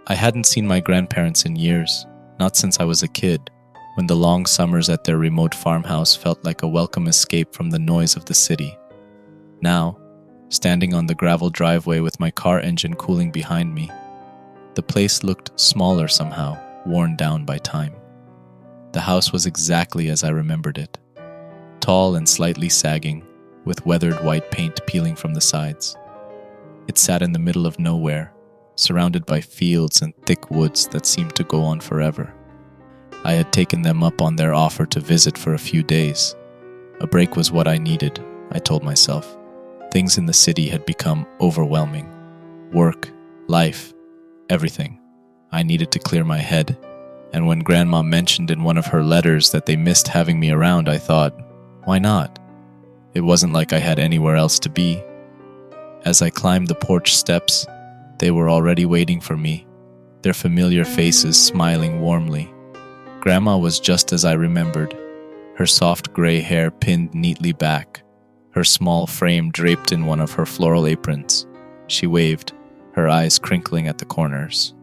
I hadn't seen my grandparents in years, not since I was a kid, when the long summers at their remote farmhouse felt like a welcome escape from the noise of the city. Now, standing on the gravel driveway with my car engine cooling behind me, the place looked smaller somehow, worn down by time. The house was exactly as I remembered it. Tall and slightly sagging, with weathered white paint peeling from the sides. It sat in the middle of nowhere, surrounded by fields and thick woods that seemed to go on forever. I had taken them up on their offer to visit for a few days. A break was what I needed, I told myself. Things in the city had become overwhelming. Work, life, everything. I needed to clear my head, and when Grandma mentioned in one of her letters that they missed having me around, I thought, why not? It wasn't like I had anywhere else to be. As I climbed the porch steps, they were already waiting for me, their familiar faces smiling warmly. Grandma was just as I remembered, her soft gray hair pinned neatly back, her small frame draped in one of her floral aprons. She waved, her eyes crinkling at the corners.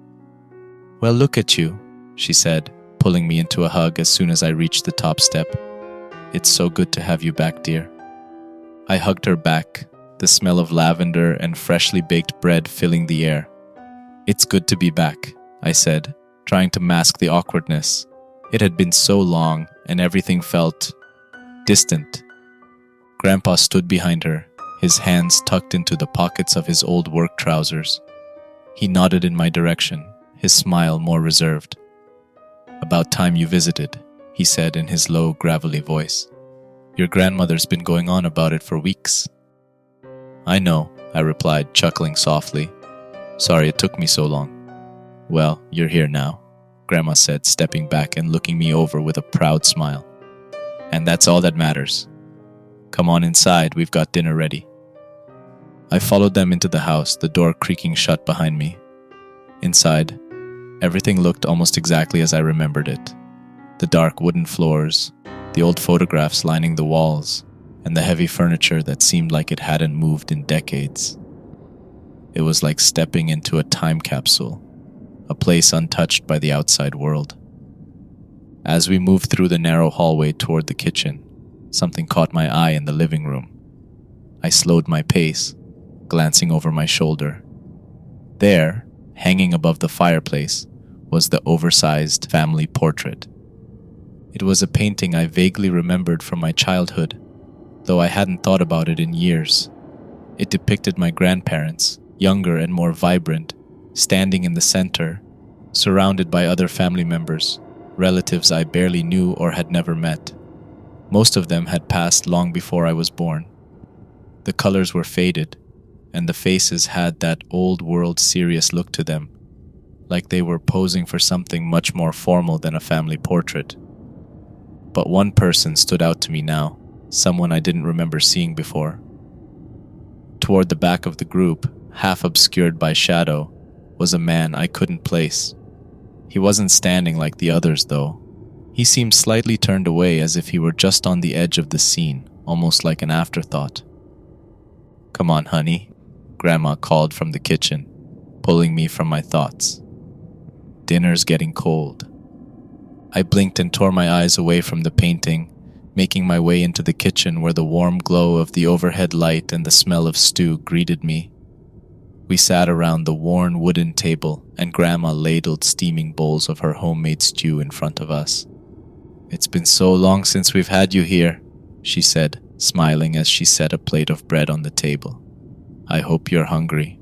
"Well, look at you," she said, pulling me into a hug as soon as I reached the top step. "It's so good to have you back, dear." I hugged her back, the smell of lavender and freshly baked bread filling the air. "It's good to be back," I said, trying to mask the awkwardness. It had been so long, and everything felt distant. Grandpa stood behind her, his hands tucked into the pockets of his old work trousers. He nodded in my direction, his smile more reserved. "About time you visited," he said in his low, gravelly voice. "Your grandmother's been going on about it for weeks." "I know," I replied, chuckling softly. "Sorry it took me so long." "Well, you're here now," Grandma said, stepping back and looking me over with a proud smile. "And that's all that matters. Come on inside, we've got dinner ready." I followed them into the house, the door creaking shut behind me. Inside, everything looked almost exactly as I remembered it. The dark wooden floors, the old photographs lining the walls, and the heavy furniture that seemed like it hadn't moved in decades. It was like stepping into a time capsule, a place untouched by the outside world. As we moved through the narrow hallway toward the kitchen, something caught my eye in the living room. I slowed my pace, glancing over my shoulder. There, hanging above the fireplace, was the oversized family portrait. It was a painting I vaguely remembered from my childhood, though I hadn't thought about it in years. It depicted my grandparents, younger and more vibrant, standing in the center, surrounded by other family members, relatives I barely knew or had never met. Most of them had passed long before I was born. The colors were faded, and the faces had that old-world serious look to them, like they were posing for something much more formal than a family portrait. But one person stood out to me now, someone I didn't remember seeing before. Toward the back of the group, half obscured by shadow, was a man I couldn't place. He wasn't standing like the others, though. He seemed slightly turned away as if he were just on the edge of the scene, almost like an afterthought. "Come on, honey," Grandma called from the kitchen, pulling me from my thoughts. "Dinner's getting cold." I blinked and tore my eyes away from the painting, making my way into the kitchen where the warm glow of the overhead light and the smell of stew greeted me. We sat around the worn wooden table, and Grandma ladled steaming bowls of her homemade stew in front of us. "It's been so long since we've had you here," she said, smiling as she set a plate of bread on the table. "I hope you're hungry."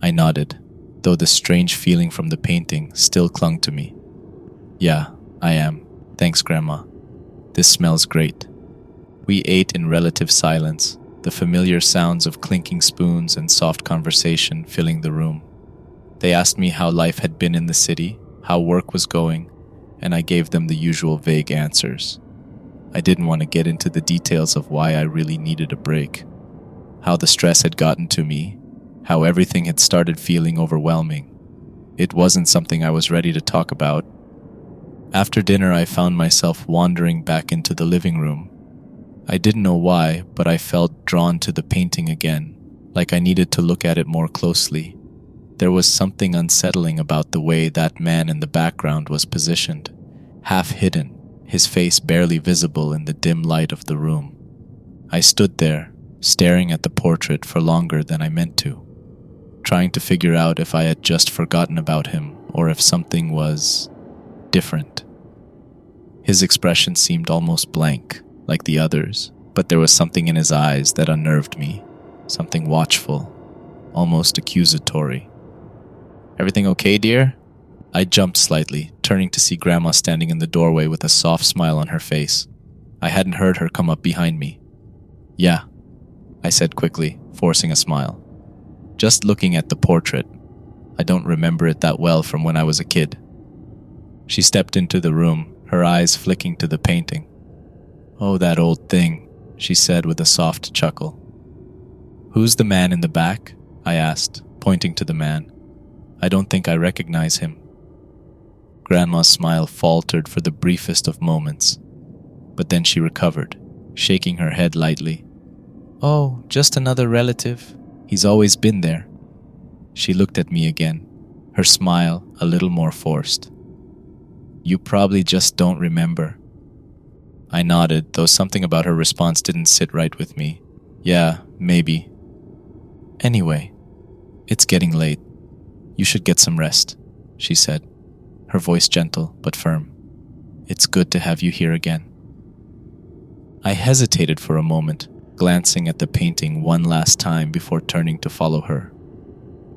I nodded, though the strange feeling from the painting still clung to me. "Yeah, I am. Thanks, Grandma. This smells great." We ate in relative silence, the familiar sounds of clinking spoons and soft conversation filling the room. They asked me how life had been in the city, how work was going, and I gave them the usual vague answers. I didn't want to get into the details of why I really needed a break, how the stress had gotten to me, how everything had started feeling overwhelming. It wasn't something I was ready to talk about. After dinner, I found myself wandering back into the living room. I didn't know why, but I felt drawn to the painting again, like I needed to look at it more closely. There was something unsettling about the way that man in the background was positioned, half hidden, his face barely visible in the dim light of the room. I stood there, staring at the portrait for longer than I meant to, trying to figure out if I had just forgotten about him or if something was different. His expression seemed almost blank, like the others, but there was something in his eyes that unnerved me, something watchful, almost accusatory. "Everything okay, dear?" I jumped slightly, turning to see Grandma standing in the doorway with a soft smile on her face. I hadn't heard her come up behind me. "Yeah," I said quickly, forcing a smile. "Just looking at the portrait. I don't remember it that well from when I was a kid." She stepped into the room, her eyes flicking to the painting. "Oh, that old thing," she said with a soft chuckle. "Who's the man in the back?" I asked, pointing to the man. "I don't think I recognize him." Grandma's smile faltered for the briefest of moments, but then she recovered, shaking her head lightly. "Oh, just another relative. He's always been there." She looked at me again, her smile a little more forced. "You probably just don't remember." I nodded, though something about her response didn't sit right with me. "Yeah, maybe. Anyway, it's getting late. You should get some rest," she said, her voice gentle but firm. "It's good to have you here again." I hesitated for a moment, glancing at the painting one last time before turning to follow her.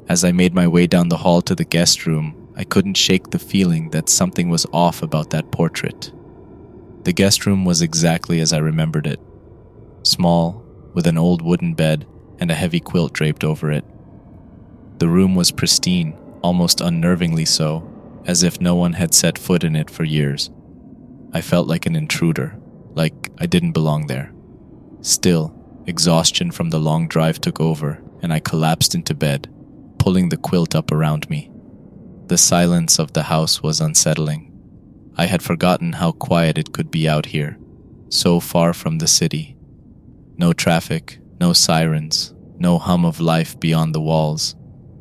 As I made my way down the hall to the guest room, I couldn't shake the feeling that something was off about that portrait. The guest room was exactly as I remembered it. Small, with an old wooden bed and a heavy quilt draped over it. The room was pristine, almost unnervingly so, as if no one had set foot in it for years. I felt like an intruder, like I didn't belong there. Still, exhaustion from the long drive took over, and I collapsed into bed, pulling the quilt up around me. The silence of the house was unsettling. I had forgotten how quiet it could be out here, so far from the city. No traffic, no sirens, no hum of life beyond the walls,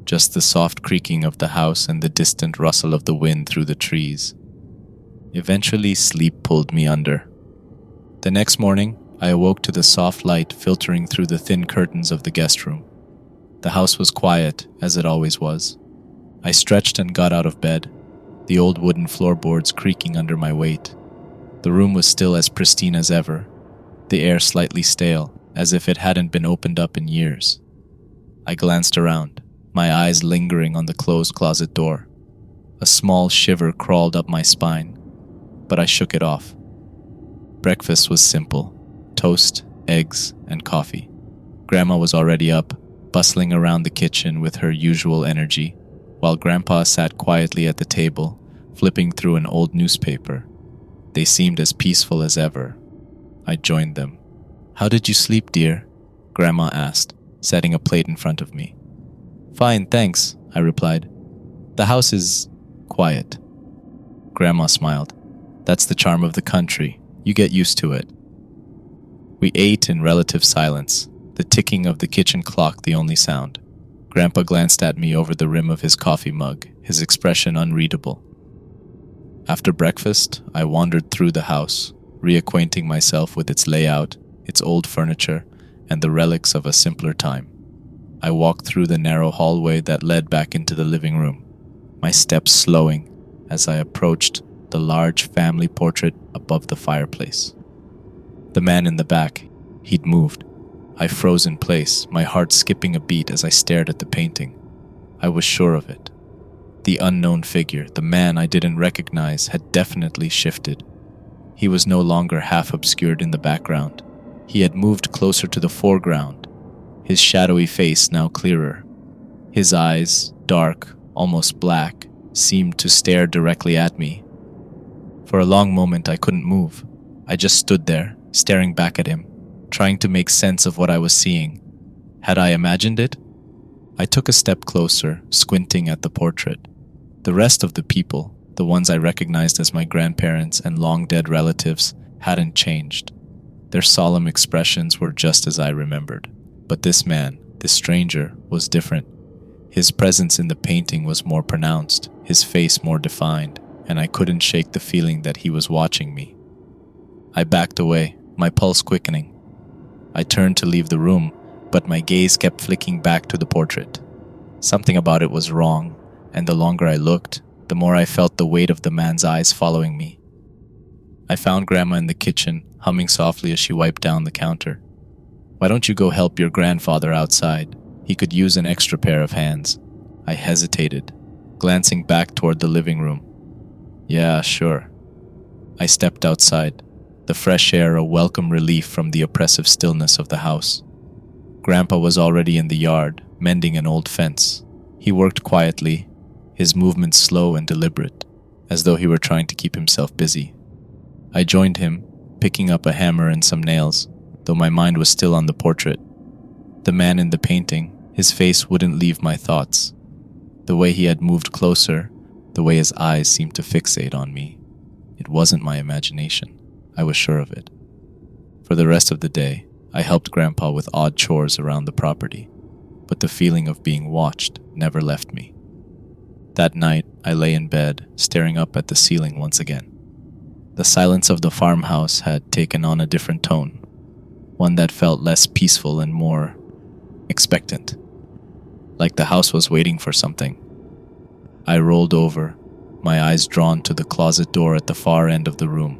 just the soft creaking of the house and the distant rustle of the wind through the trees. Eventually, sleep pulled me under. The next morning, I awoke to the soft light filtering through the thin curtains of the guest room. The house was quiet, as it always was. I stretched and got out of bed, the old wooden floorboards creaking under my weight. The room was still as pristine as ever, the air slightly stale, as if it hadn't been opened up in years. I glanced around, my eyes lingering on the closed closet door. A small shiver crawled up my spine, but I shook it off. Breakfast was simple: toast, eggs, and coffee. Grandma was already up, bustling around the kitchen with her usual energy, while Grandpa sat quietly at the table, flipping through an old newspaper. They seemed as peaceful as ever. I joined them. "How did you sleep, dear?" Grandma asked, setting a plate in front of me. "Fine, thanks," I replied. "The house is quiet." Grandma smiled. "That's the charm of the country. You get used to it." We ate in relative silence, the ticking of the kitchen clock the only sound. Grandpa glanced at me over the rim of his coffee mug, his expression unreadable. After breakfast, I wandered through the house, reacquainting myself with its layout, its old furniture, and the relics of a simpler time. I walked through the narrow hallway that led back into the living room, my steps slowing as I approached the large family portrait above the fireplace. The man in the back, he'd moved. I froze in place, my heart skipping a beat as I stared at the painting. I was sure of it. The unknown figure, the man I didn't recognize, had definitely shifted. He was no longer half obscured in the background. He had moved closer to the foreground, his shadowy face now clearer. His eyes, dark, almost black, seemed to stare directly at me. For a long moment I couldn't move. I just stood there, staring back at him, trying to make sense of what I was seeing. Had I imagined it? I took a step closer, squinting at the portrait. The rest of the people, the ones I recognized as my grandparents and long-dead relatives, hadn't changed. Their solemn expressions were just as I remembered. But this man, this stranger, was different. His presence in the painting was more pronounced, his face more defined, and I couldn't shake the feeling that he was watching me. I backed away, my pulse quickening. I turned to leave the room, but my gaze kept flicking back to the portrait. Something about it was wrong, and the longer I looked, the more I felt the weight of the man's eyes following me. I found Grandma in the kitchen, humming softly as she wiped down the counter. "Why don't you go help your grandfather outside? He could use an extra pair of hands." I hesitated, glancing back toward the living room. "Yeah, sure." I stepped outside, the fresh air a welcome relief from the oppressive stillness of the house. Grandpa was already in the yard, mending an old fence. He worked quietly, his movements slow and deliberate, as though he were trying to keep himself busy. I joined him, picking up a hammer and some nails, though my mind was still on the portrait. The man in the painting, his face wouldn't leave my thoughts. The way he had moved closer, the way his eyes seemed to fixate on me. It wasn't my imagination. I was sure of it. For the rest of the day, I helped Grandpa with odd chores around the property, but the feeling of being watched never left me. That night, I lay in bed, staring up at the ceiling once again. The silence of the farmhouse had taken on a different tone, one that felt less peaceful and more expectant, like the house was waiting for something. I rolled over, my eyes drawn to the closet door at the far end of the room.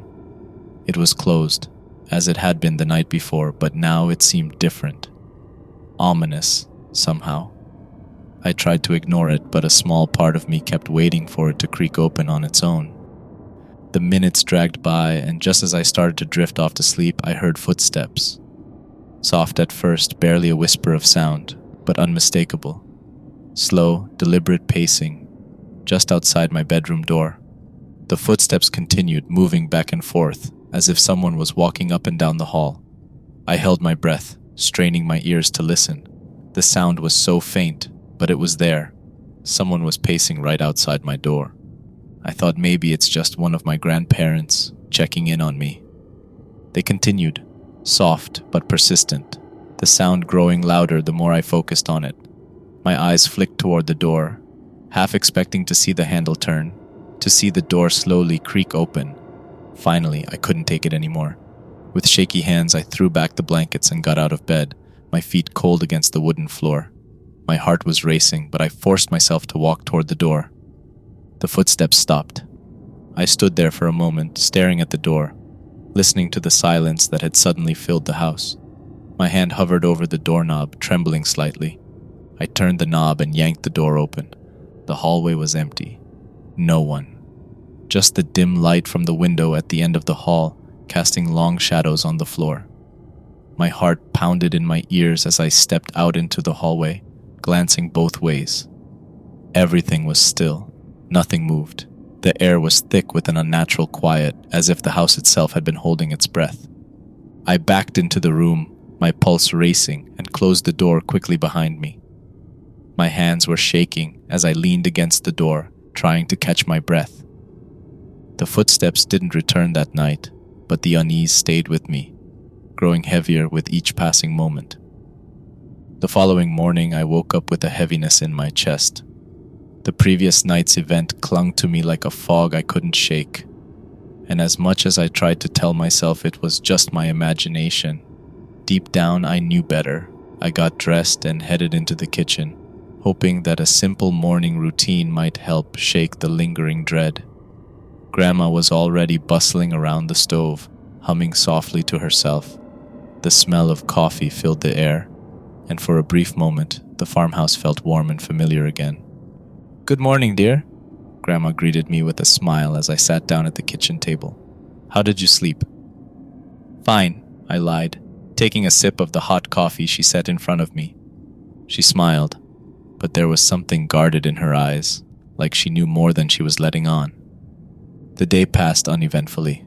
It was closed, as it had been the night before, but now it seemed different. Ominous, somehow. I tried to ignore it, but a small part of me kept waiting for it to creak open on its own. The minutes dragged by, and just as I started to drift off to sleep, I heard footsteps. Soft at first, barely a whisper of sound, but unmistakable. Slow, deliberate pacing, just outside my bedroom door. The footsteps continued, moving back and forth, as if someone was walking up and down the hall. I held my breath, straining my ears to listen. The sound was so faint, but it was there. Someone was pacing right outside my door. I thought maybe it's just one of my grandparents checking in on me. They continued, soft but persistent, the sound growing louder the more I focused on it. My eyes flicked toward the door, half expecting to see the handle turn, to see the door slowly creak open. Finally, I couldn't take it anymore. With shaky hands, I threw back the blankets and got out of bed, my feet cold against the wooden floor. My heart was racing, but I forced myself to walk toward the door. The footsteps stopped. I stood there for a moment, staring at the door, listening to the silence that had suddenly filled the house. My hand hovered over the doorknob, trembling slightly. I turned the knob and yanked the door open. The hallway was empty. No one. Just the dim light from the window at the end of the hall, casting long shadows on the floor. My heart pounded in my ears as I stepped out into the hallway, glancing both ways. Everything was still. Nothing moved. The air was thick with an unnatural quiet, as if the house itself had been holding its breath. I backed into the room, my pulse racing, and closed the door quickly behind me. My hands were shaking as I leaned against the door, trying to catch my breath. The footsteps didn't return that night, but the unease stayed with me, growing heavier with each passing moment. The following morning, I woke up with a heaviness in my chest. The previous night's event clung to me like a fog I couldn't shake, and as much as I tried to tell myself it was just my imagination, deep down I knew better. I got dressed and headed into the kitchen, hoping that a simple morning routine might help shake the lingering dread. Grandma was already bustling around the stove, humming softly to herself. The smell of coffee filled the air, and for a brief moment, the farmhouse felt warm and familiar again. "Good morning, dear." Grandma greeted me with a smile as I sat down at the kitchen table. "How did you sleep?" "Fine," I lied, taking a sip of the hot coffee she set in front of me. She smiled, but there was something guarded in her eyes, like she knew more than she was letting on. The day passed uneventfully.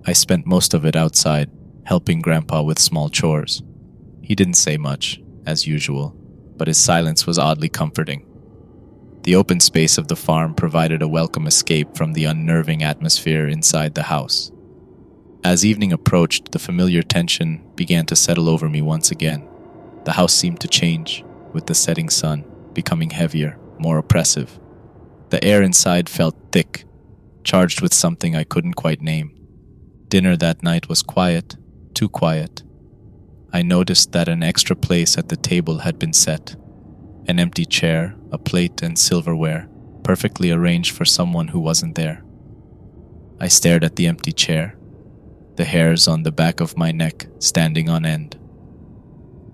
I spent most of it outside, helping Grandpa with small chores. He didn't say much, as usual, but his silence was oddly comforting. The open space of the farm provided a welcome escape from the unnerving atmosphere inside the house. As evening approached, the familiar tension began to settle over me once again. The house seemed to change with the setting sun. becoming heavier, more oppressive. The air inside felt thick, charged with something I couldn't quite name. Dinner that night was quiet, too quiet. I noticed that an extra place at the table had been set. An empty chair, a plate and silverware, perfectly arranged for someone who wasn't there. I stared at the empty chair, the hairs on the back of my neck standing on end.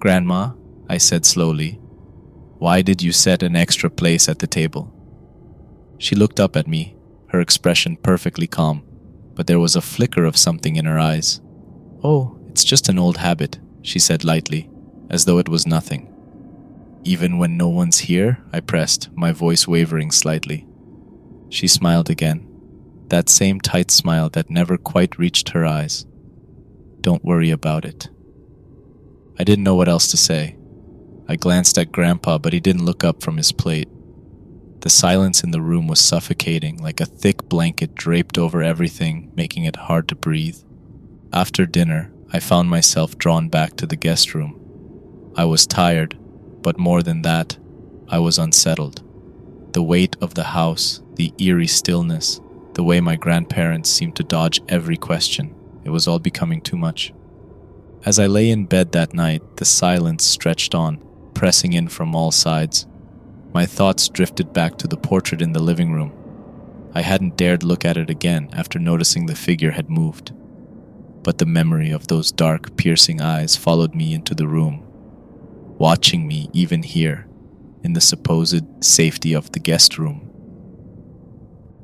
"Grandma," I said slowly, "why did you set an extra place at the table?" She looked up at me, her expression perfectly calm, but there was a flicker of something in her eyes. "Oh, it's just an old habit," she said lightly, as though it was nothing. "Even when no one's here?" I pressed, my voice wavering slightly. She smiled again, that same tight smile that never quite reached her eyes. "Don't worry about it." I didn't know what else to say. I glanced at Grandpa, but he didn't look up from his plate. The silence in the room was suffocating, like a thick blanket draped over everything, making it hard to breathe. After dinner, I found myself drawn back to the guest room. I was tired, but more than that, I was unsettled. The weight of the house, the eerie stillness, the way my grandparents seemed to dodge every question, it was all becoming too much. As I lay in bed that night, the silence stretched on, pressing in from all sides. My thoughts drifted back to the portrait in the living room. I hadn't dared look at it again after noticing the figure had moved. But the memory of those dark, piercing eyes followed me into the room, watching me even here, in the supposed safety of the guest room.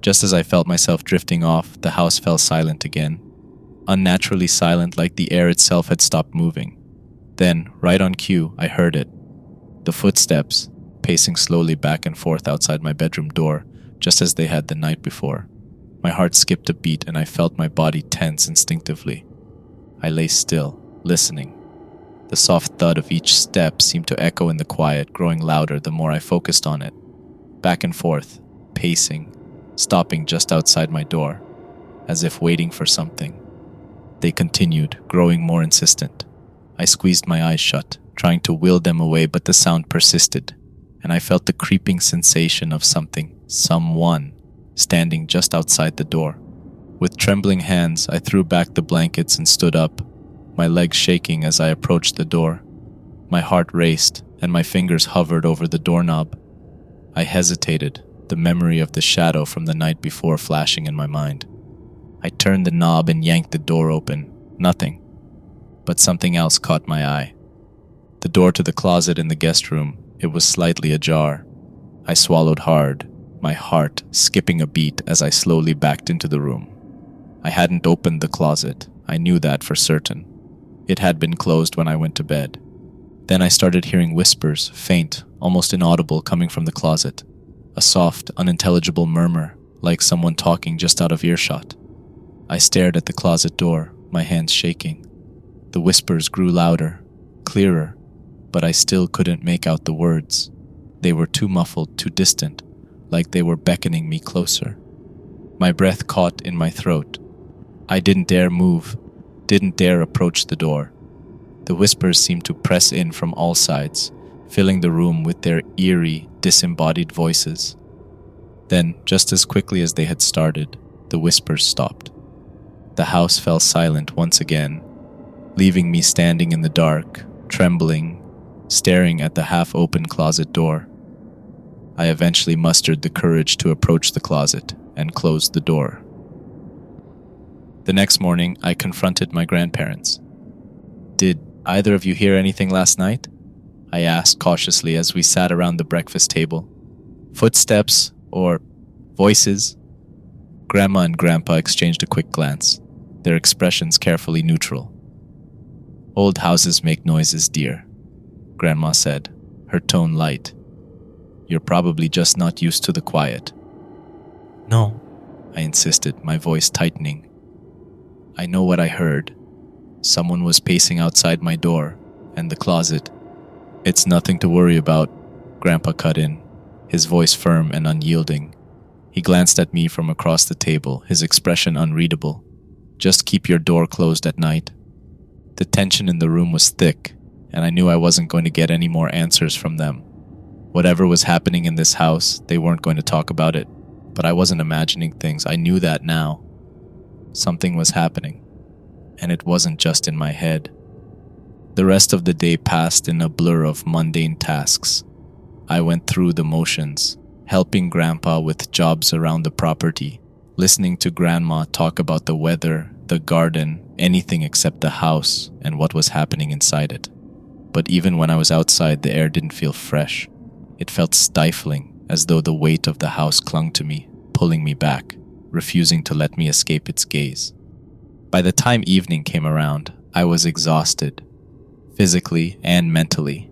Just as I felt myself drifting off, the house fell silent again, unnaturally silent, like the air itself had stopped moving. Then, right on cue, I heard it. The footsteps, pacing slowly back and forth outside my bedroom door, just as they had the night before. My heart skipped a beat and I felt my body tense instinctively. I lay still, listening. The soft thud of each step seemed to echo in the quiet, growing louder the more I focused on it. Back and forth, pacing, stopping just outside my door, as if waiting for something. They continued, growing more insistent. I squeezed my eyes shut, trying to will them away, but the sound persisted, and I felt the creeping sensation of someone, standing just outside the door. With trembling hands, I threw back the blankets and stood up, my legs shaking as I approached the door. My heart raced, and my fingers hovered over the doorknob. I hesitated, the memory of the shadow from the night before flashing in my mind. I turned the knob and yanked the door open. Nothing. But something else caught my eye. The door to the closet in the guest room, it was slightly ajar. I swallowed hard, my heart skipping a beat as I slowly backed into the room. I hadn't opened the closet. I knew that for certain. It had been closed when I went to bed. Then I started hearing whispers, faint, almost inaudible, coming from the closet. A soft, unintelligible murmur, like someone talking just out of earshot. I stared at the closet door, my hands shaking. The whispers grew louder, clearer, but I still couldn't make out the words. They were too muffled, too distant, like they were beckoning me closer. My breath caught in my throat. I didn't dare move, didn't dare approach the door. The whispers seemed to press in from all sides, filling the room with their eerie, disembodied voices. Then, just as quickly as they had started, the whispers stopped. The house fell silent once again, leaving me standing in the dark, trembling, staring at the half-open closet door. I eventually mustered the courage to approach the closet and closed the door. The next morning, I confronted my grandparents. "Did either of you hear anything last night?" I asked cautiously as we sat around the breakfast table. "Footsteps or voices?" Grandma and Grandpa exchanged a quick glance, their expressions carefully neutral. "Old houses make noises, dear," Grandma said, her tone light. "You're probably just not used to the quiet." "No," I insisted, my voice tightening. "I know what I heard. Someone was pacing outside my door and the closet." "It's nothing to worry about," Grandpa cut in, his voice firm and unyielding. He glanced at me from across the table, his expression unreadable. "Just keep your door closed at night." The tension in the room was thick, and I knew I wasn't going to get any more answers from them. Whatever was happening in this house, they weren't going to talk about it. But I wasn't imagining things. I knew that now. Something was happening. And it wasn't just in my head. The rest of the day passed in a blur of mundane tasks. I went through the motions, helping Grandpa with jobs around the property, listening to Grandma talk about the weather, the garden, anything except the house and what was happening inside it. But even when I was outside, the air didn't feel fresh. It felt stifling, as though the weight of the house clung to me, pulling me back, refusing to let me escape its gaze. By the time evening came around, I was exhausted, physically and mentally.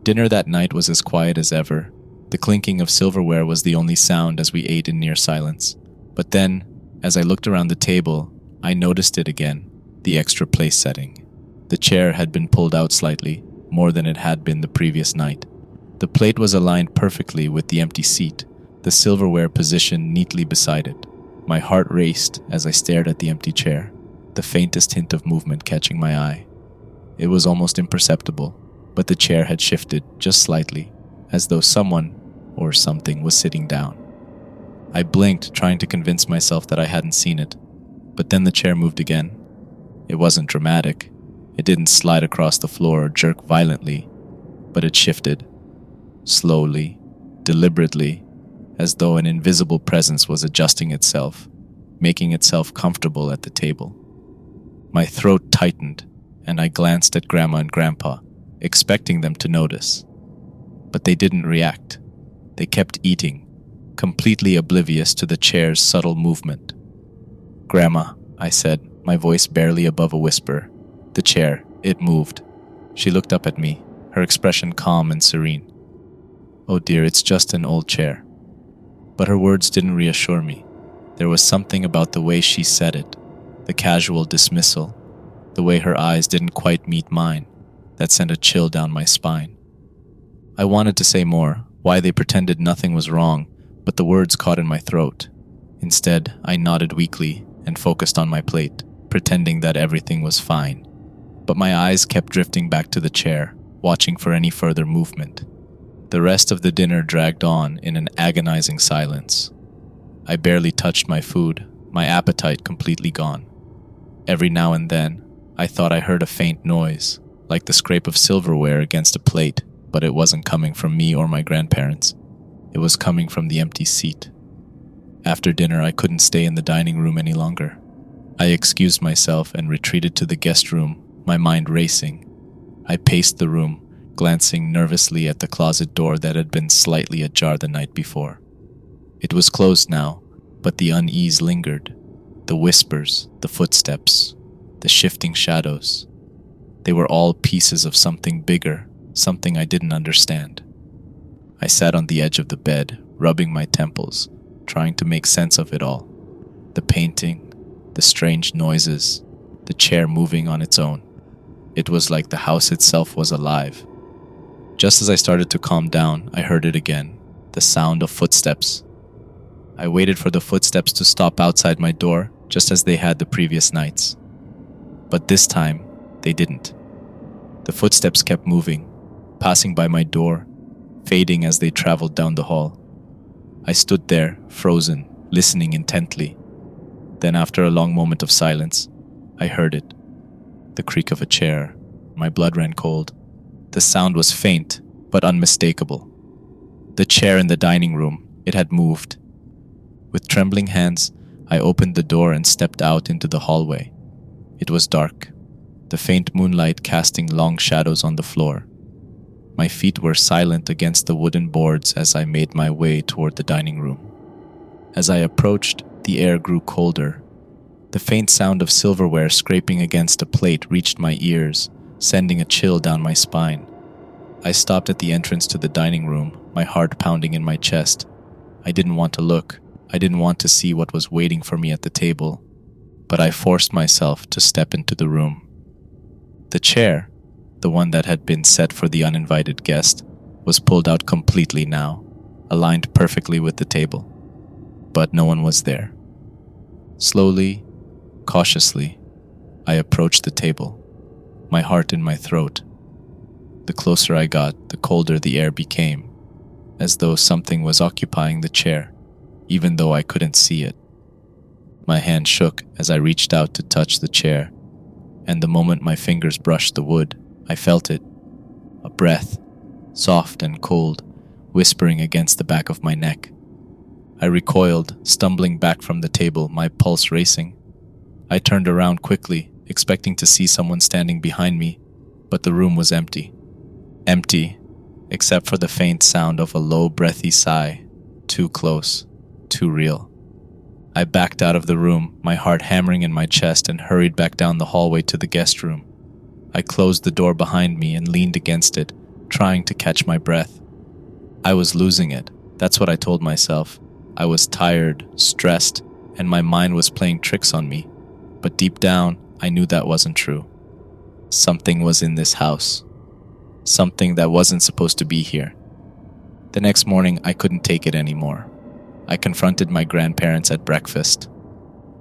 Dinner that night was as quiet as ever. The clinking of silverware was the only sound as we ate in near silence. But then, as I looked around the table, I noticed it again, the extra place setting. The chair had been pulled out slightly, more than it had been the previous night. The plate was aligned perfectly with the empty seat, the silverware positioned neatly beside it. My heart raced as I stared at the empty chair, the faintest hint of movement catching my eye. It was almost imperceptible, but the chair had shifted just slightly, as though someone or something was sitting down. I blinked, trying to convince myself that I hadn't seen it, but then the chair moved again. It wasn't dramatic. It didn't slide across the floor or jerk violently, but it shifted. Slowly, deliberately, as though an invisible presence was adjusting itself, making itself comfortable at the table. My throat tightened, and I glanced at Grandma and Grandpa, expecting them to notice. But they didn't react. They kept eating, completely oblivious to the chair's subtle movement. "Grandma," I said, my voice barely above a whisper. "The chair, it moved." She looked up at me, her expression calm and serene. "Oh dear, it's just an old chair." But her words didn't reassure me. There was something about the way she said it, the casual dismissal, the way her eyes didn't quite meet mine, that sent a chill down my spine. I wanted to say more, why they pretended nothing was wrong, but the words caught in my throat. Instead, I nodded weakly and focused on my plate, pretending that everything was fine. But my eyes kept drifting back to the chair, watching for any further movement. The rest of the dinner dragged on in an agonizing silence. I barely touched my food, my appetite completely gone. Every now and then, I thought I heard a faint noise, like the scrape of silverware against a plate, but it wasn't coming from me or my grandparents. It was coming from the empty seat. After dinner, I couldn't stay in the dining room any longer. I excused myself and retreated to the guest room, my mind racing. I paced the room, glancing nervously at the closet door that had been slightly ajar the night before. It was closed now, but the unease lingered. The whispers, the footsteps, the shifting shadows. They were all pieces of something bigger, something I didn't understand. I sat on the edge of the bed, rubbing my temples, trying to make sense of it all. The painting, the strange noises, the chair moving on its own. It was like the house itself was alive. Just as I started to calm down, I heard it again, the sound of footsteps. I waited for the footsteps to stop outside my door, just as they had the previous nights. But this time, they didn't. The footsteps kept moving, passing by my door, fading as they traveled down the hall. I stood there, frozen, listening intently. Then after a long moment of silence, I heard it. The creak of a chair. My blood ran cold. The sound was faint, but unmistakable. The chair in the dining room, it had moved. With trembling hands, I opened the door and stepped out into the hallway. It was dark, the faint moonlight casting long shadows on the floor. My feet were silent against the wooden boards as I made my way toward the dining room. As I approached, the air grew colder. The faint sound of silverware scraping against a plate reached my ears, sending a chill down my spine. I stopped at the entrance to the dining room, my heart pounding in my chest. I didn't want to look. I didn't want to see what was waiting for me at the table. But I forced myself to step into the room. The chair, the one that had been set for the uninvited guest, was pulled out completely now, aligned perfectly with the table. But no one was there. Slowly, cautiously, I approached the table, my heart in my throat. The closer I got, the colder the air became, as though something was occupying the chair, even though I couldn't see it. My hand shook as I reached out to touch the chair, and the moment my fingers brushed the wood, I felt it. A breath, soft and cold, whispering against the back of my neck. I recoiled, stumbling back from the table, my pulse racing. I turned around quickly, expecting to see someone standing behind me, but the room was empty. Empty, except for the faint sound of a low, breathy sigh. Too close, too real. I backed out of the room, my heart hammering in my chest, and hurried back down the hallway to the guest room. I closed the door behind me and leaned against it, trying to catch my breath. I was losing it. That's what I told myself. I was tired, stressed, and my mind was playing tricks on me. But deep down, I knew that wasn't true. Something was in this house. Something that wasn't supposed to be here. The next morning, I couldn't take it anymore. I confronted my grandparents at breakfast.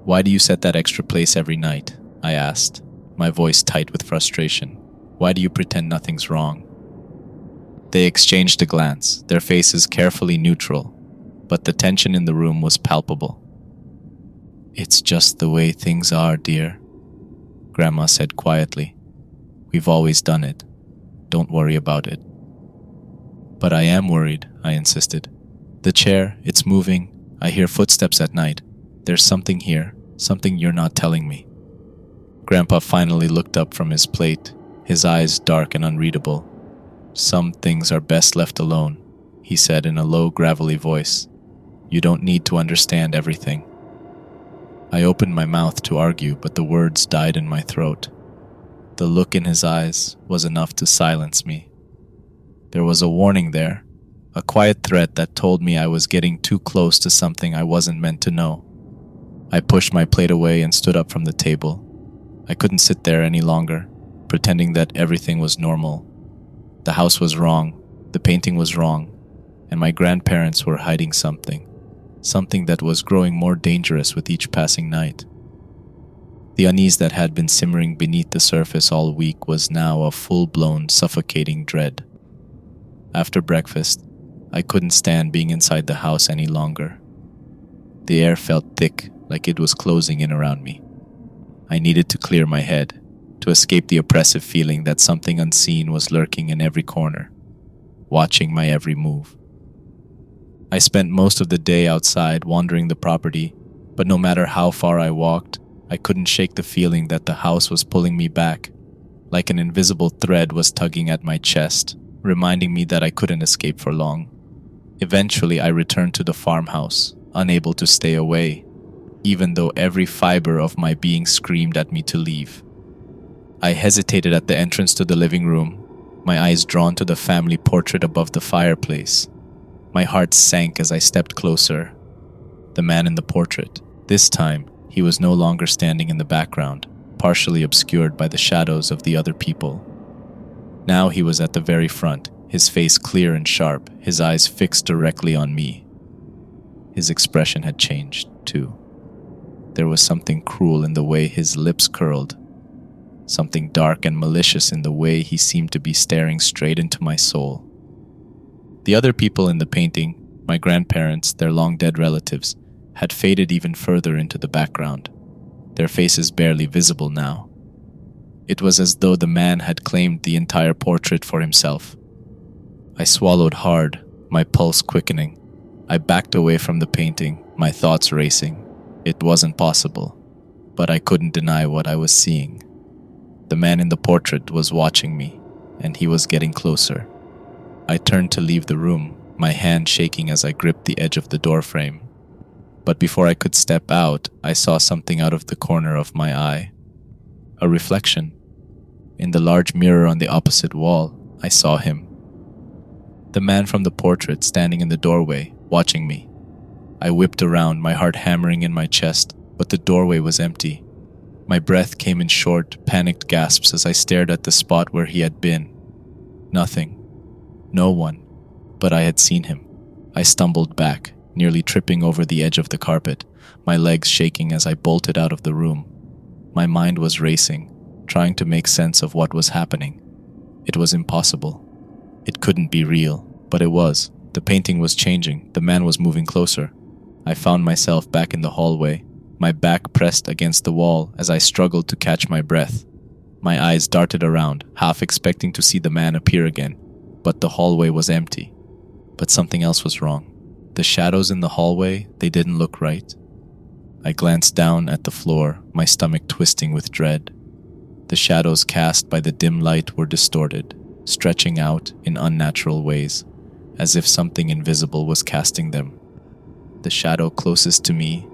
"Why do you set that extra place every night?" I asked, my voice tight with frustration. "Why do you pretend nothing's wrong?" They exchanged a glance, their faces carefully neutral, but the tension in the room was palpable. "It's just the way things are, dear," Grandma said quietly. "We've always done it. Don't worry about it." "But I am worried," I insisted. "The chair, it's moving. I hear footsteps at night. There's something here, something you're not telling me." Grandpa finally looked up from his plate, his eyes dark and unreadable. "Some things are best left alone," he said in a low, gravelly voice. "You don't need to understand everything." I opened my mouth to argue, but the words died in my throat. The look in his eyes was enough to silence me. There was a warning there, a quiet threat that told me I was getting too close to something I wasn't meant to know. I pushed my plate away and stood up from the table. I couldn't sit there any longer, pretending that everything was normal. The house was wrong, the painting was wrong, and my grandparents were hiding something that was growing more dangerous with each passing night. The unease that had been simmering beneath the surface all week was now a full-blown, suffocating dread. After breakfast, I couldn't stand being inside the house any longer. The air felt thick, like it was closing in around me. I needed to clear my head, to escape the oppressive feeling that something unseen was lurking in every corner, watching my every move. I spent most of the day outside wandering the property, but no matter how far I walked, I couldn't shake the feeling that the house was pulling me back, like an invisible thread was tugging at my chest, reminding me that I couldn't escape for long. Eventually, I returned to the farmhouse, unable to stay away, even though every fiber of my being screamed at me to leave. I hesitated at the entrance to the living room, my eyes drawn to the family portrait above the fireplace. My heart sank as I stepped closer. The man in the portrait. This time, he was no longer standing in the background, partially obscured by the shadows of the other people. Now he was at the very front, his face clear and sharp, his eyes fixed directly on me. His expression had changed, too. There was something cruel in the way his lips curled, something dark and malicious in the way he seemed to be staring straight into my soul. The other people in the painting, my grandparents, their long-dead relatives, had faded even further into the background, their faces barely visible now. It was as though the man had claimed the entire portrait for himself. I swallowed hard, my pulse quickening. I backed away from the painting, my thoughts racing. It wasn't possible, but I couldn't deny what I was seeing. The man in the portrait was watching me, and he was getting closer. I turned to leave the room, my hand shaking as I gripped the edge of the doorframe. But before I could step out, I saw something out of the corner of my eye. A reflection. In the large mirror on the opposite wall, I saw him. The man from the portrait standing in the doorway, watching me. I whipped around, my heart hammering in my chest, but the doorway was empty. My breath came in short, panicked gasps as I stared at the spot where he had been. Nothing. No one. But I had seen him. I stumbled back, nearly tripping over the edge of the carpet, my legs shaking as I bolted out of the room. My mind was racing, trying to make sense of what was happening. It was impossible. It couldn't be real, but it was. The painting was changing. The man was moving closer. I found myself back in the hallway, my back pressed against the wall as I struggled to catch my breath. My eyes darted around, half expecting to see the man appear again, but the hallway was empty. But something else was wrong. The shadows in the hallway, they didn't look right. I glanced down at the floor, my stomach twisting with dread. The shadows cast by the dim light were distorted, stretching out in unnatural ways, as if something invisible was casting them. The shadow closest to me,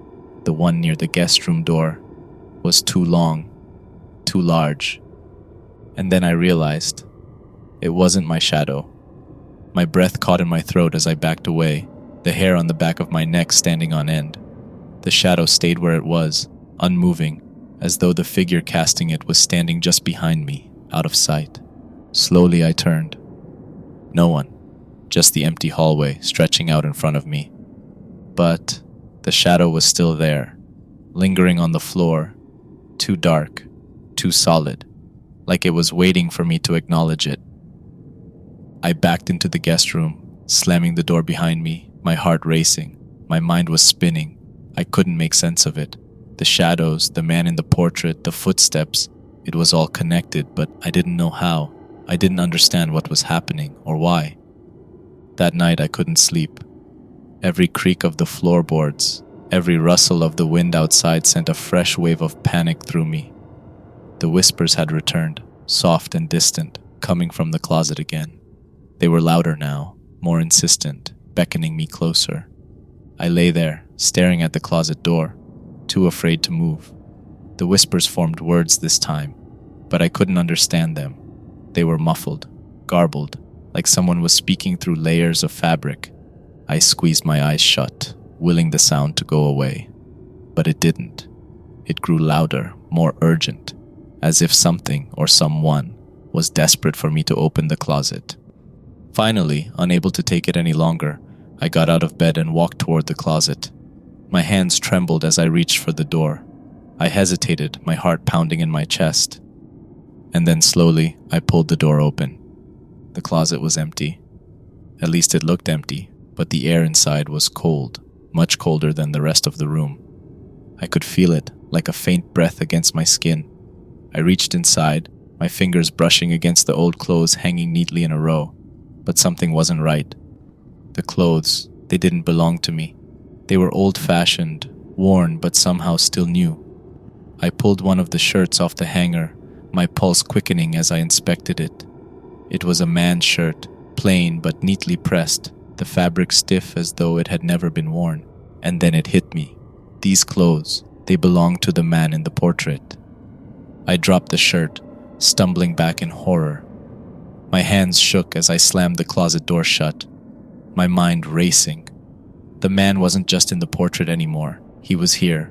the one near the guest room door, was too long, too large. And then I realized it wasn't my shadow. My breath caught in my throat as I backed away, the hair on the back of my neck standing on end. The shadow stayed where it was, unmoving, as though the figure casting it was standing just behind me, out of sight. Slowly I turned. No one, just the empty hallway stretching out in front of me. But the shadow was still there, lingering on the floor, too dark, too solid, like it was waiting for me to acknowledge it. I backed into the guest room, slamming the door behind me, my heart racing. My mind was spinning. I couldn't make sense of it. The shadows, the man in the portrait, the footsteps, it was all connected, but I didn't know how. I didn't understand what was happening or why. That night I couldn't sleep. Every creak of the floorboards, every rustle of the wind outside sent a fresh wave of panic through me. The whispers had returned, soft and distant, coming from the closet again. They were louder now, more insistent, beckoning me closer. I lay there, staring at the closet door, too afraid to move. The whispers formed words this time, but I couldn't understand them. They were muffled, garbled, like someone was speaking through layers of fabric. I squeezed my eyes shut, willing the sound to go away. But it didn't. It grew louder, more urgent, as if something or someone was desperate for me to open the closet. Finally, unable to take it any longer, I got out of bed and walked toward the closet. My hands trembled as I reached for the door. I hesitated, my heart pounding in my chest. And then slowly, I pulled the door open. The closet was empty. At least it looked empty, but the air inside was cold, much colder than the rest of the room. I could feel it, like a faint breath against my skin. I reached inside, my fingers brushing against the old clothes hanging neatly in a row. But something wasn't right. The clothes, they didn't belong to me. They were old-fashioned, worn, but somehow still new. I pulled one of the shirts off the hanger, my pulse quickening as I inspected it. It was a man's shirt, plain but neatly pressed, the fabric stiff as though it had never been worn. And then it hit me. These clothes, they belonged to the man in the portrait. I dropped the shirt, stumbling back in horror. My hands shook as I slammed the closet door shut, my mind racing. The man wasn't just in the portrait anymore. He was here.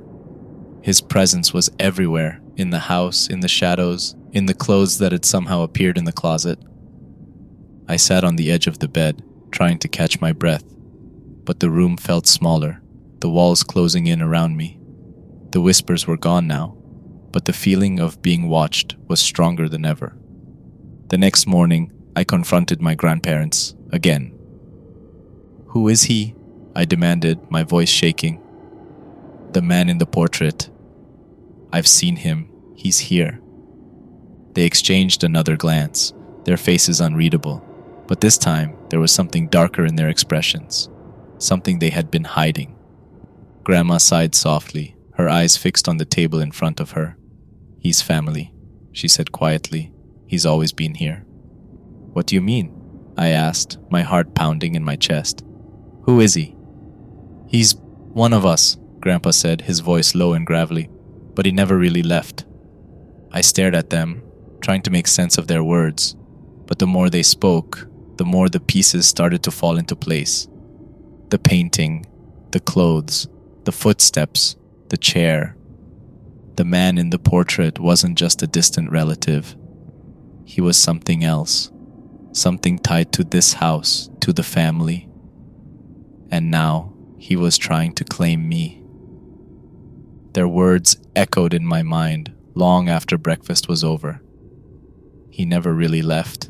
His presence was everywhere, in the house, in the shadows, in the clothes that had somehow appeared in the closet. I sat on the edge of the bed, trying to catch my breath, but the room felt smaller, the walls closing in around me. The whispers were gone now, but the feeling of being watched was stronger than ever. The next morning, I confronted my grandparents again. "Who is he?" I demanded, my voice shaking. "The man in the portrait. I've seen him. He's here." They exchanged another glance, their faces unreadable, but this time there was something darker in their expressions, something they had been hiding. Grandma sighed softly, her eyes fixed on the table in front of her. "He's family," she said quietly. "He's always been here." "What do you mean?" I asked, my heart pounding in my chest. "Who is he?" "He's one of us," Grandpa said, his voice low and gravelly, "but he never really left." I stared at them, trying to make sense of their words, but the more they spoke, the more the pieces started to fall into place. The painting, the clothes, the footsteps, the chair. The man in the portrait wasn't just a distant relative. He was something else, something tied to this house, to the family. And now he was trying to claim me. Their words echoed in my mind long after breakfast was over. He never really left.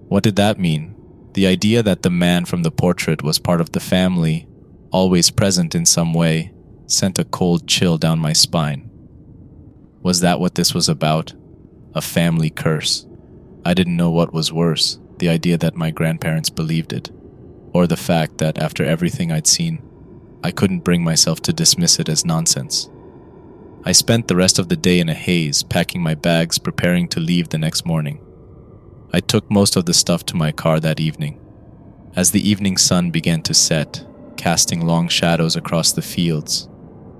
What did that mean? The idea that the man from the portrait was part of the family, always present in some way, sent a cold chill down my spine. Was that what this was about? A family curse? I didn't know what was worse, the idea that my grandparents believed it, or the fact that after everything I'd seen, I couldn't bring myself to dismiss it as nonsense. I spent the rest of the day in a haze, packing my bags, preparing to leave the next morning. I took most of the stuff to my car that evening. As the evening sun began to set, casting long shadows across the fields,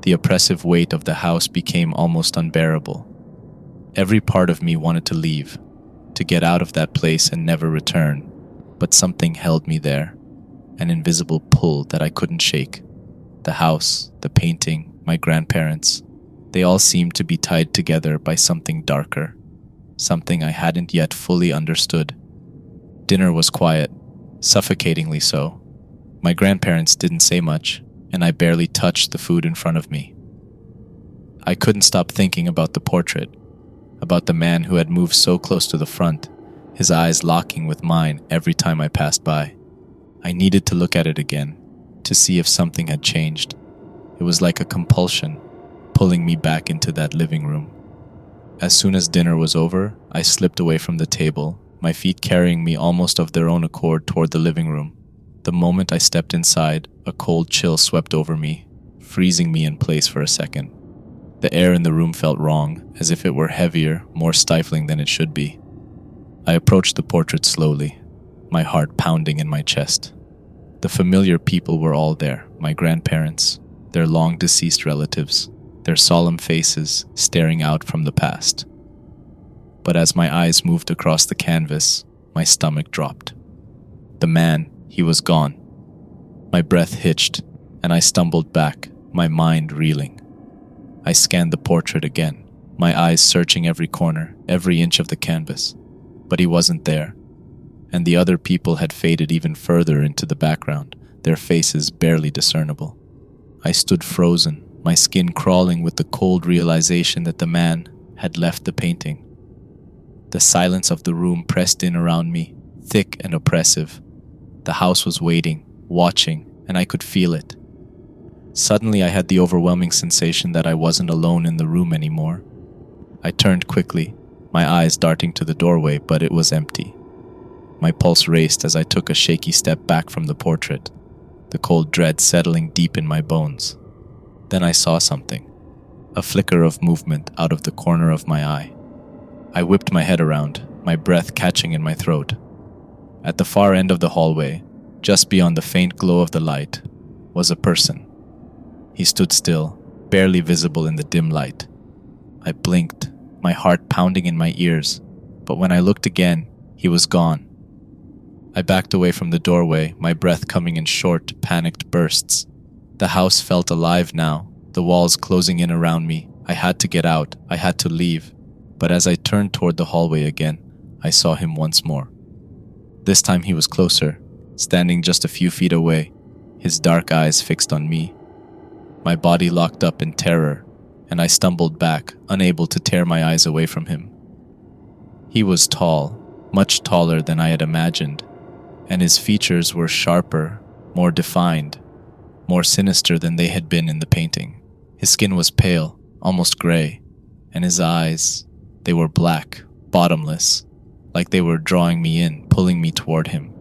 the oppressive weight of the house became almost unbearable. Every part of me wanted to leave, to get out of that place and never return, but something held me there, an invisible pull that I couldn't shake. The house, the painting, my grandparents, they all seemed to be tied together by something darker, something I hadn't yet fully understood. Dinner was quiet, suffocatingly so. My grandparents didn't say much, and I barely touched the food in front of me. I couldn't stop thinking about the portrait, about the man who had moved so close to the front, his eyes locking with mine every time I passed by. I needed to look at it again, to see if something had changed. It was like a compulsion, pulling me back into that living room. As soon as dinner was over, I slipped away from the table, my feet carrying me almost of their own accord toward the living room. The moment I stepped inside, a cold chill swept over me, freezing me in place for a second. The air in the room felt wrong, as if it were heavier, more stifling than it should be. I approached the portrait slowly, my heart pounding in my chest. The familiar people were all there, my grandparents, their long-deceased relatives, their solemn faces staring out from the past. But as my eyes moved across the canvas, my stomach dropped. The man, he was gone. My breath hitched, and I stumbled back, my mind reeling. I scanned the portrait again, my eyes searching every corner, every inch of the canvas. But he wasn't there, and the other people had faded even further into the background, their faces barely discernible. I stood frozen, my skin crawling with the cold realization that the man had left the painting. The silence of the room pressed in around me, thick and oppressive. The house was waiting, watching, and I could feel it. Suddenly I had the overwhelming sensation that I wasn't alone in the room anymore. I turned quickly, my eyes darting to the doorway, but it was empty. My pulse raced as I took a shaky step back from the portrait, the cold dread settling deep in my bones. Then I saw something, a flicker of movement out of the corner of my eye. I whipped my head around, my breath catching in my throat. At the far end of the hallway, just beyond the faint glow of the light, was a person. He stood still, barely visible in the dim light. I blinked, my heart pounding in my ears, but when I looked again, he was gone. I backed away from the doorway, my breath coming in short, panicked bursts. The house felt alive now, the walls closing in around me. I had to get out, I had to leave. But as I turned toward the hallway again, I saw him once more. This time he was closer, standing just a few feet away, his dark eyes fixed on me. My body locked up in terror, and I stumbled back, unable to tear my eyes away from him. He was tall, much taller than I had imagined, and his features were sharper, more defined, more sinister than they had been in the painting. His skin was pale, almost gray, and his eyes, they were black, bottomless, like they were drawing me in, pulling me toward him.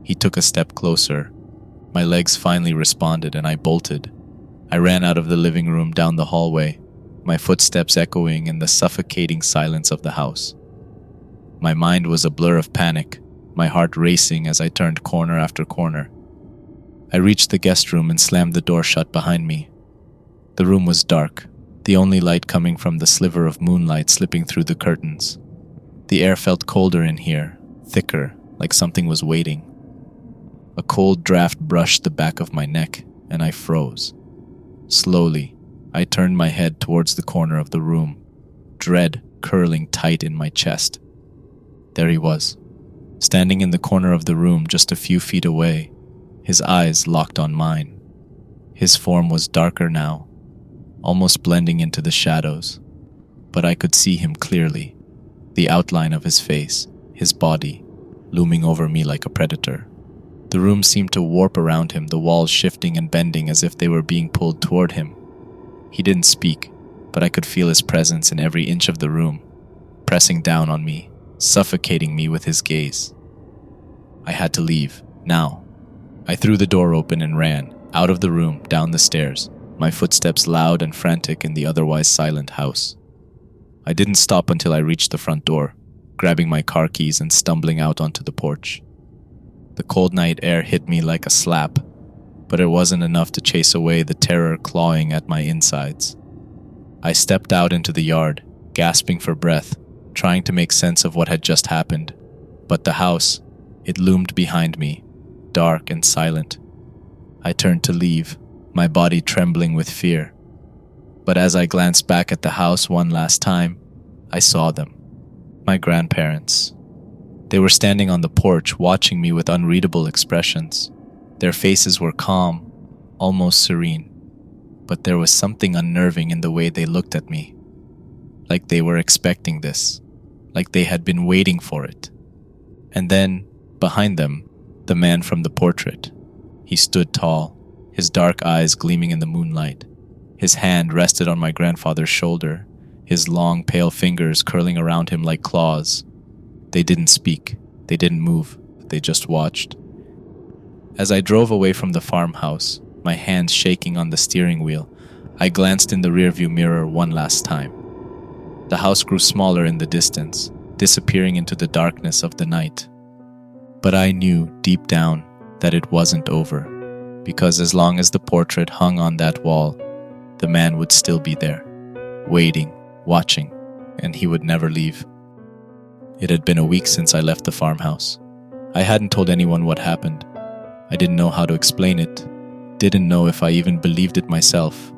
He took a step closer. My legs finally responded, and I bolted. I ran out of the living room down the hallway, my footsteps echoing in the suffocating silence of the house. My mind was a blur of panic, my heart racing as I turned corner after corner. I reached the guest room and slammed the door shut behind me. The room was dark, the only light coming from the sliver of moonlight slipping through the curtains. The air felt colder in here, thicker, like something was waiting. A cold draft brushed the back of my neck, and I froze. Slowly, I turned my head towards the corner of the room, dread curling tight in my chest. There he was, standing in the corner of the room just a few feet away, his eyes locked on mine. His form was darker now, almost blending into the shadows, but I could see him clearly, the outline of his face, his body, looming over me like a predator. The room seemed to warp around him, the walls shifting and bending as if they were being pulled toward him. He didn't speak, but I could feel his presence in every inch of the room, pressing down on me, suffocating me with his gaze. I had to leave, now. I threw the door open and ran, out of the room, down the stairs, my footsteps loud and frantic in the otherwise silent house. I didn't stop until I reached the front door, grabbing my car keys and stumbling out onto the porch. The cold night air hit me like a slap, but it wasn't enough to chase away the terror clawing at my insides. I stepped out into the yard, gasping for breath, trying to make sense of what had just happened. But the house, it loomed behind me, dark and silent. I turned to leave, my body trembling with fear. But as I glanced back at the house one last time, I saw them. My grandparents. They were standing on the porch, watching me with unreadable expressions. Their faces were calm, almost serene. But there was something unnerving in the way they looked at me. Like they were expecting this. Like they had been waiting for it. And then, behind them, the man from the portrait. He stood tall, his dark eyes gleaming in the moonlight. His hand rested on my grandfather's shoulder, his long, pale fingers curling around him like claws. They didn't speak, they didn't move, they just watched. As I drove away from the farmhouse, my hands shaking on the steering wheel, I glanced in the rearview mirror one last time. The house grew smaller in the distance, disappearing into the darkness of the night. But I knew, deep down, that it wasn't over, because as long as the portrait hung on that wall, the man would still be there, waiting, watching, and he would never leave. It had been a week since I left the farmhouse. I hadn't told anyone what happened. I didn't know how to explain it, didn't know if I even believed it myself.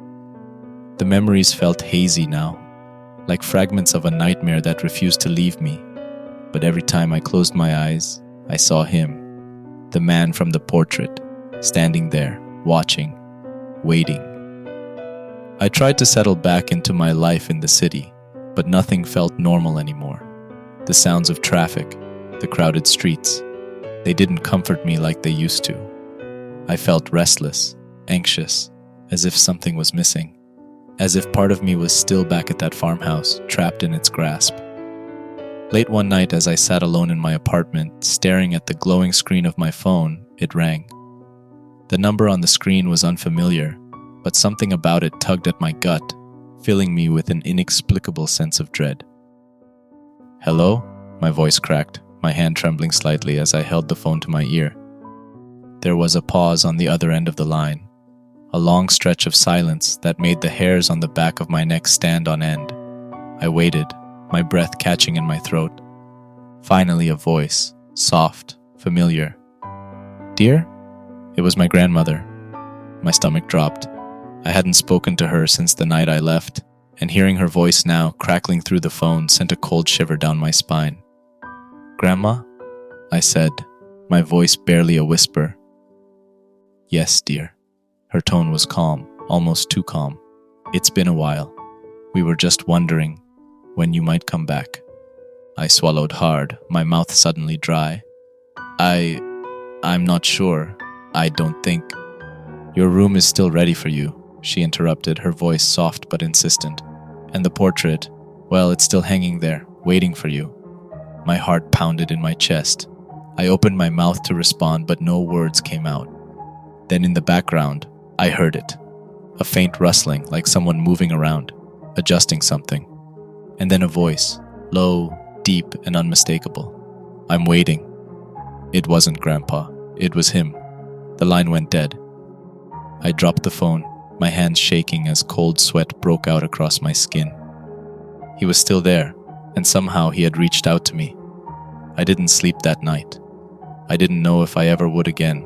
The memories felt hazy now, like fragments of a nightmare that refused to leave me. But every time I closed my eyes, I saw him, the man from the portrait, standing there, watching, waiting. I tried to settle back into my life in the city, but nothing felt normal anymore. The sounds of traffic, the crowded streets, they didn't comfort me like they used to. I felt restless, anxious, as if something was missing, as if part of me was still back at that farmhouse, trapped in its grasp. Late one night, as I sat alone in my apartment, staring at the glowing screen of my phone, it rang. The number on the screen was unfamiliar, but something about it tugged at my gut, filling me with an inexplicable sense of dread. "Hello?" My voice cracked, my hand trembling slightly as I held the phone to my ear. There was a pause on the other end of the line, a long stretch of silence that made the hairs on the back of my neck stand on end. I waited, my breath catching in my throat. Finally, a voice, soft, familiar. "Dear?" It was my grandmother. My stomach dropped. I hadn't spoken to her since the night I left, and hearing her voice now crackling through the phone sent a cold shiver down my spine. "Grandma?" I said, my voice barely a whisper. "Yes, dear." Her tone was calm, almost too calm. "It's been a while. We were just wondering when you might come back." I swallowed hard, my mouth suddenly dry. I'm not sure. I don't think. "Your room is still ready for you," she interrupted, her voice soft but insistent. "And the portrait, well, it's still hanging there, waiting for you." My heart pounded in my chest. I opened my mouth to respond, but no words came out. Then in the background, I heard it. A faint rustling, like someone moving around, adjusting something. And then a voice, low, deep, and unmistakable. "I'm waiting." It wasn't Grandpa. It was him. The line went dead. I dropped the phone, my hands shaking as cold sweat broke out across my skin. He was still there, and somehow he had reached out to me. I didn't sleep that night. I didn't know if I ever would again.